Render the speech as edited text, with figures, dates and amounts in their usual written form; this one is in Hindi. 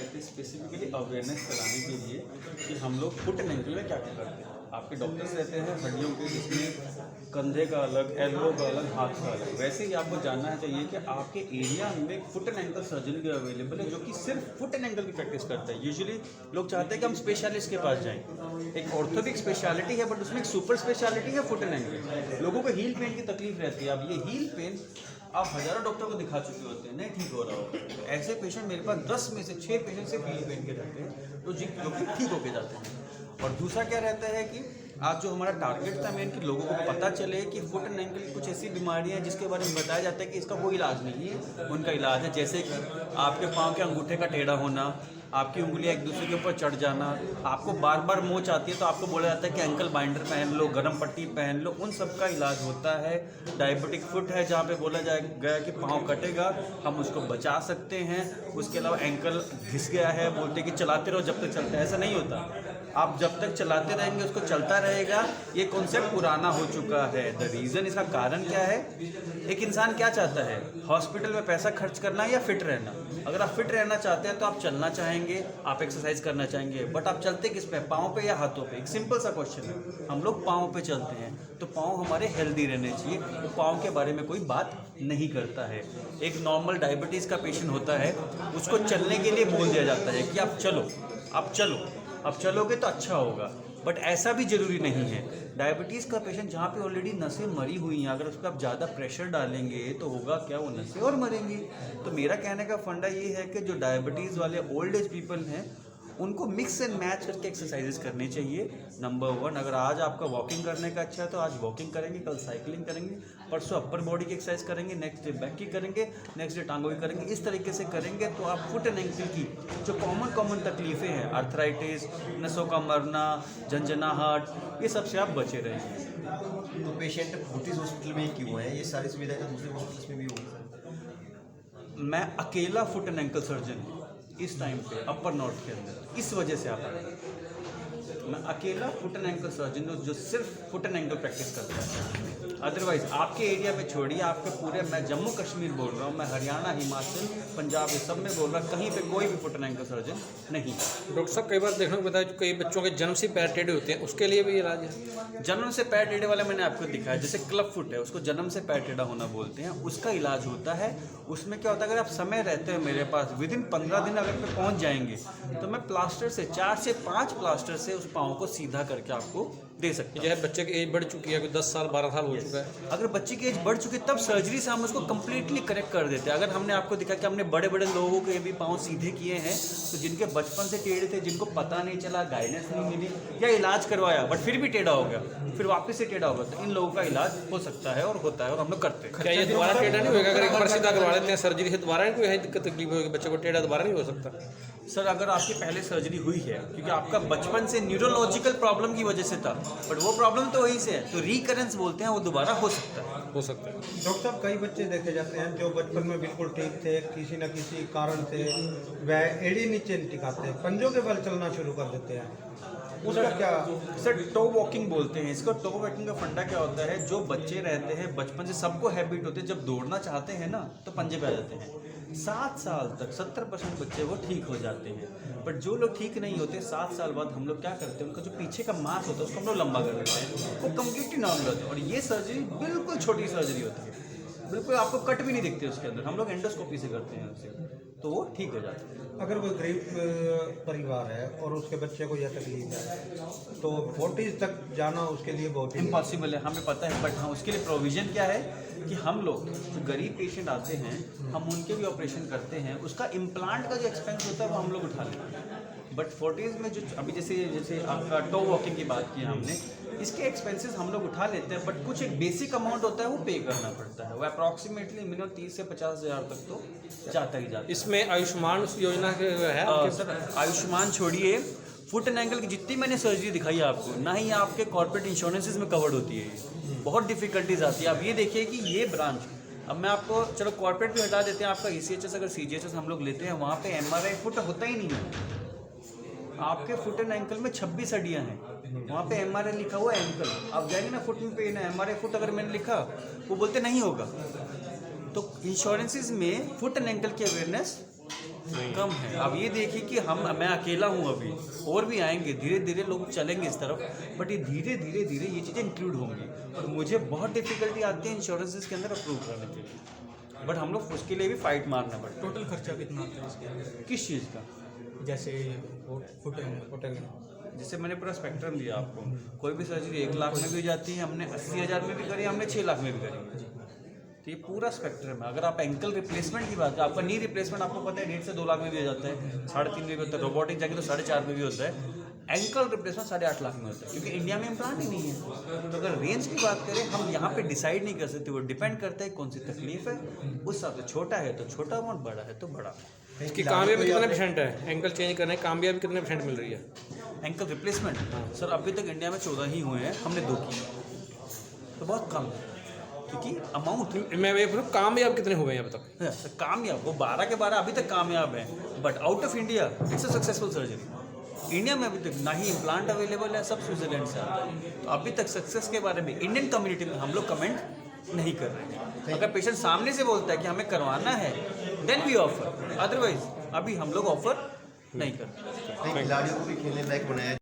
आए थे स्पेसिफिकली अवेयरनेस फैलाने के लिए कि हम लोग फुट एंड एंकल में क्या क्या करते हैं। आपके डॉक्टर्स रहते हैं हड्डियों के, जिसमें कंधे का अलग, एल्बो का अलग, हाथ का अलग। वैसे ही आपको जानना चाहिए कि आपके एरिया में फुट एंड एंकल सर्जन भी अवेलेबल है जो कि सिर्फ फुट एंड एंकल की प्रैक्टिस करता है। यूजुअली लोग चाहते हैं कि हम स्पेशलिस्ट के पास जाएं। एक ऑर्थोपिक स्पेशलिटी है बट उसमें एक सुपर स्पेशलिटी है फुट एंड एंकल। लोगों को हील पेन की तकलीफ रहती है। अब ये हील पेन आप हज़ारों डॉक्टर को दिखा चुके होते हैं, नहीं ठीक हो रहा होता है। तो ऐसे पेशेंट मेरे पास 10 में से 6 पेशेंट सिर्फ हील पेन के रहते हैं तो जो कि ठीक होके जाते हैं। और दूसरा क्या रहता है कि आज जो हमारा टारगेट था मेन कि लोगों को पता चले कि फुट एंड एंकल की कुछ ऐसी बीमारियां हैं जिसके बारे में बताया जाता है कि इसका कोई इलाज नहीं है, उनका इलाज है। जैसे कि आपके पाँव के अंगूठे का टेढ़ा होना, आपकी उंगलियां एक दूसरे के ऊपर चढ़ जाना, आपको बार बार मोच आती है तो आपको बोला जाता है कि एंकल बाइंडर पहन लो, गर्म पट्टी पहन लो, उन सब का इलाज होता है। डायबिटिक फुट है जहाँ पे बोला गया कि पाँव कटेगा, हम उसको बचा सकते हैं। उसके अलावा एंकल घिस गया है, बोलते हैं कि चलाते रहो जब तक चलता है, ऐसा नहीं होता। आप जब तक चलाते रहेंगे उसको चलता रहेगा। ये कॉन्सेप्ट पुराना हो चुका है। द रीज़न, इसका कारण क्या है? एक इंसान क्या चाहता है? हॉस्पिटल में पैसा खर्च करना या फिट रहना? अगर आप फिट रहना चाहते हैं तो आप चलना चाहेंगे, आप एक्सरसाइज करना चाहेंगे, बट आप चलते किस पे? पाँव पे या हाथों पे? एक सिंपल सा क्वेश्चन है। हम लोग पाँव पे चलते हैं तो पाँव हमारे हेल्दी रहने चाहिए। तो पाँव के बारे में कोई बात नहीं करता है। एक नॉर्मल डायबिटीज़ का पेशेंट होता है, उसको चलने के लिए बोल दिया जाता है कि आप चलो, आप चलो, अब चलोगे तो अच्छा होगा, बट ऐसा भी ज़रूरी नहीं है। डायबिटीज़ का पेशेंट जहाँ पे ऑलरेडी नसें मरी हुई हैं, अगर उस पर आप ज़्यादा प्रेशर डालेंगे तो होगा क्या? वो नसें और मरेंगी। तो मेरा कहने का फंडा ये है कि जो डायबिटीज़ वाले ओल्ड एज पीपल हैं उनको मिक्स एंड मैच करके एक्सरसाइजेस करनी चाहिए। नंबर 1, अगर आज आपका वॉकिंग करने का अच्छा है तो आज वॉकिंग करेंगे, कल साइकिलिंग करेंगे, परसों अपर बॉडी की एक्सरसाइज करेंगे, नेक्स्ट डे बैक की करेंगे, नेक्स्ट डे टांगों की करेंगे। इस तरीके से करेंगे तो आप फुट एंड एंकल की जो कॉमन तकलीफ़ें हैं, आर्थराइटिस, नसों का मरना, झंझनाहट, ये सब से आप बचे रहेंगे। तो पेशेंट फोर्टिस हॉस्पिटल में ही क्यों है? ये सारी सुविधाएं तो दूसरे हॉस्पिटल्स में भी होगी। मैं अकेला फुट एंड एंकल सर्जन हूँ इस टाइम पे अपर नॉर्थ के अंदर, इस वजह से आप आए। मैं अकेला फुट एंड एंकल सर्जन हूँ जो सिर्फ फुट एंड एंकल प्रैक्टिस करता है। अदरवाइज आपके एरिया में छोड़िए, आपके पूरे, मैं जम्मू कश्मीर बोल रहा हूँ, मैं हरियाणा, हिमाचल, पंजाब, ये सब में बोल रहा हूँ, कहीं पे कोई भी फुट एंड एंकल सर्जन नहीं। डॉक्टर साहब, कई बार देखने को बताया, कई बच्चों के जन्म से पैर टेढ़े होते हैं, उसके लिए भी इलाज है? जन्म से पैर टेढ़े वाला मैंने आपको दिखाया, जैसे क्लब फुट है, उसको जन्म से पैर टेढ़ा होना बोलते हैं, उसका इलाज होता है। उसमें क्या होता है, अगर आप समय रहते हो मेरे पास, विदिन 15 दिन अगर पे पहुंच जाएंगे तो मैं प्लास्टर से 4 से 5 प्लास्टर से उस पाँव को सीधा करके आपको दे सकते हैं। जैसे बच्चे की एज बढ़ चुकी है, कोई 10 साल 12 साल हो चुका है, अगर बच्चे की एज बढ़ चुकी है तब सर्जरी से हम उसको कम्प्लीटली करेक्ट कर देते हैं। अगर हमने आपको दिखा कि हमने बड़े बड़े लोगों के भी पाँव सीधे किए हैं, तो जिनके बचपन से टेढ़े थे, जिनको पता नहीं चला, गाइडेंस नहीं मिली या इलाज करवाया बट फिर भी टेढ़ा हो गया, फिर वापस से टेढ़ा होगा, तो इन लोगों का इलाज हो सकता है और होता है और हम लोग करते हैं। क्या ये दोबारा टेढ़ा नहीं होगा? अगर एक बार सीधा करवा लेते हैं सर्जरी से, दोबारा कोई है दिक्कत तकलीफ होगी? बच्चे को टेढ़ा दोबारा नहीं हो सकता? सर, अगर आपकी पहले सर्जरी हुई है क्योंकि आपका बचपन से न्यूरोलॉजिकल प्रॉब्लम की वजह से था, बट वो प्रॉब्लम तो वहीं से है, तो रिकरेंस बोलते हैं, वो दोबारा हो सकता है। हो सकता है। डॉक्टर साहब, कई बच्चे देखे जाते हैं जो बचपन में बिल्कुल ठीक थे, किसी न किसी कारण से वह एड़ी नीचे नहीं टिकाते, पंजों के बल चलना शुरू कर देते हैं, उसका क्या? सर, टो वॉकिंग बोलते हैं इसको। टो वॉकिंग का फंडा क्या होता है, जो बच्चे रहते हैं बचपन से, सबको हैबिट होती है, जब दौड़ना चाहते हैं ना तो पंजे पे आ जाते हैं। 7 साल तक 70% बच्चे वो ठीक हो जाते हैं, बट जो लोग ठीक नहीं होते 7 साल बाद हम लोग क्या करते हैं, उनका जो पीछे का मांस होता है उसको हम लोग लंबा कर देते हैं, वो कम्प्लीटली नॉर्मल होता है। और ये सर्जरी बिल्कुल छोटी सर्जरी होती है, बिल्कुल आपको कट भी नहीं दिखते उसके अंदर, हम लोग एंडोस्कोपी से करते हैं उसे, तो वो ठीक हो जाता है। अगर कोई गरीब परिवार है और उसके बच्चे को यह तकलीफ है तो 40 तक जाना उसके लिए बहुत इम्पॉसिबल है, हमें पता है, बट हाँ उसके लिए प्रोविज़न क्या है कि हम लोग जो गरीब पेशेंट आते हैं हम उनके भी ऑपरेशन करते हैं, उसका इम्प्लांट का जो एक्सपेंस होता है वो हम लोग उठा लेते हैं। बट 40s में जो अभी जैसे आपका टो वॉकिंग की बात की हमने, इसके एक्सपेंसेस हम लोग उठा लेते हैं, बट कुछ एक बेसिक अमाउंट होता है वो पे करना पड़ता है, वो अप्रॉक्सीमेटली मिनिमम 30 से 50 हज़ार तक तो जाता ही जाता है। इसमें आयुष्मान योजना के है सर, आयुष्मान छोड़िए, फुट एंड एंकल की जितनी मैंने सर्जरी दिखाई है आपको, ना ही आपके कॉर्पोरेट इंश्योरेंसेस में कवर्ड होती है, ये बहुत डिफिकल्टीज आती है। आप ये देखिए कि ये ब्रांच, अब मैं आपको चलो कॉर्पोरेट भी हटा देते हैं, आपका ECHS अगर CGHS हम लोग लेते हैं, वहाँ पे MRI फुट होता ही नहीं है। आपके फुट एंड एंकल में 26 हड्डियाँ हैं, वहाँ पे MRI लिखा हुआ है एंकल, आप जाएंगे ना फुट में पेन है, MRI फुट अगर मैंने लिखा वो बोलते नहीं होगा। तो इंश्योरेंसेस में फुट एंड एंकल की अवेयरनेस कम है। अब ये देखिए कि मैं अकेला हूँ अभी, और भी आएंगे, धीरे धीरे लोग चलेंगे इस तरफ, बट ये धीरे धीरे धीरे ये चीज़ें इंक्लूड होंगी। और मुझे बहुत डिफिकल्टी आती है इंश्योरेंसेस के अंदर अप्रूव करने के लिए, बट हम लोग उसके लिए भी फाइट मारना पड़ता है। टोटल खर्चा कितना आता है इसके अंदर? किस चीज़ का? जैसे फुट होटल जैसे मैंने पूरा स्पेक्ट्रम दिया आपको, कोई भी सर्जरी 1 लाख में भी हो जाती है, हमने 80,000 में भी करी, हमने 6 लाख में भी करी। तो ये पूरा स्पेक्ट्रम है। अगर आप एंकल रिप्लेसमेंट की बात है, आपका नी रिप्लेसमेंट आपको पता है 1.5 से 2 लाख में भी हो जाता है, 3.5 में भी होता है, रोबोटिक जाके तो 4.5 में भी होता है, एंकल रिप्लेसमेंट 8.5 लाख में होता है, क्योंकि इंडिया में इम्प्लांट ही नहीं है। तो अगर रेंज की बात करें, हम यहाँ पे डिसाइड नहीं कर सकते, वो डिपेंड करता है कौन सी तकलीफ है, उस हिसाब से छोटा है तो छोटा अमाउंट, बड़ा है तो बड़ा। इसकी कामयाबी कितने % है? एंकल चेंज करने की कामयाबी कितने % मिल रही है? एंकल रिप्लेसमेंट सर अभी तक इंडिया में 14 ही हुए हैं, हमने 2 किए, तो बहुत कम है, क्योंकि अमाउंट मैं ये पूछूं कामयाब कितने हुए हैं अब तक? कामयाब वो 12 के 12 अभी तक कामयाब है, but out of India it's a successful surgery. India में अभी तक ना ही इम्प्लांट अवेलेबल है, सब स्विट्जरलैंड से आता है। तो अभी तक सक्सेस के बारे में इंडियन कम्युनिटी में हम लोग कमेंट नहीं कर रहे हैं। अगर पेशेंट सामने से बोलता है कि हमें करवाना है, देन वी ऑफर, अदरवाइज अभी हम लोग ऑफर नहीं करते। खिलाड़ियों को भी खेलने लायक बनाया